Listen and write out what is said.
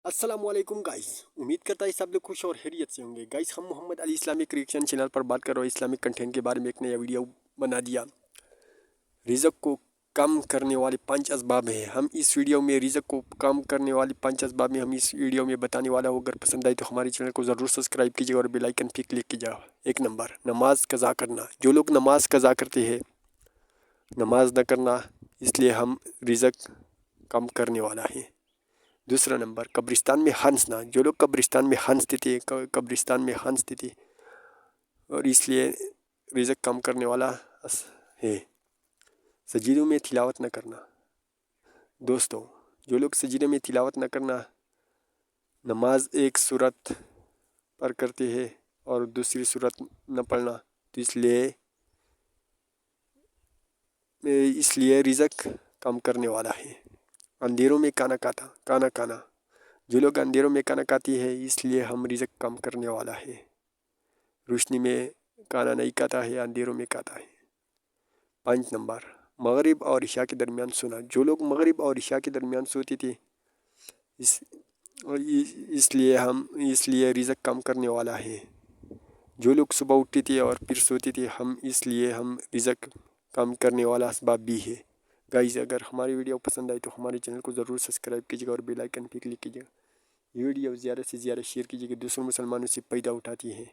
अस्सलाम वालेकुम गाइस। उम्मीद करता है सब लोग खुश और खैरियत से होंगे। गाइस हम Mohammad Ali Islamic reaction channel पर बात कर रहे हैं इस्लामिक कंटेंट के बारे में। एक नया वीडियो बना दिया। रिज़्क को कम करने वाले 5 असबाब हैं। हम इस वीडियो में रिज़्क को कम करने वाले 5 असबाब में हम इस वीडियो में बताने वाला हूँ। अगर पसंद आए तो हमारे चैनल को ज़रूर सब्सक्राइब कीजिएगा और बेल आइकन पे क्लिक कीजिएगा। 1 नंबर, नमाज कज़ा करना। जो लोग नमाज कज़ा करते हैं, नमाज न करना, इसलिए हम रिज़्क कम करने वाला है। दूसरा नंबर, कब्रिस्तान में हंसना। जो लोग कब्रिस्तान में हंसते थे और इसलिए रिज़्क कम करने वाला है। सजीदों में तिलावत न करना। दोस्तों, जो लोग सजीदे में तिलावत न करना, नमाज एक सूरत पर करते हैं और दूसरी सूरत न पढ़ना, तो इसलिए रिज़्क कम करने वाला है। अंधेरों में खाना खाना। जो लोग अंधेरों में खाना खाती है, इसलिए हम रिज़्क कम करने वाला है। रोशनी में खाना नहीं खाता है, अंधेरों में खाता है। 5 नंबर, मगरिब और इशा के दरमियान सोना। जो लोग मगरिब और इशा के दरमियान सोते थे, इसलिए रिज़्क कम करने वाला है। जो लोग सुबह उठते थे और फिर सोते थे, इसलिए हम रिज़्क कम करने वाला असबाब भी है। गाइस, अगर हमारी वीडियो पसंद आई तो हमारे चैनल को ज़रूर सब्सक्राइब कीजिएगा और बेल आइकन पे क्लिक कीजिएगा। वीडियो ज़्यादा से ज़्यादा शेयर कीजिएगा, दूसरे मुसलमानों से फ़ायदा उठाती है।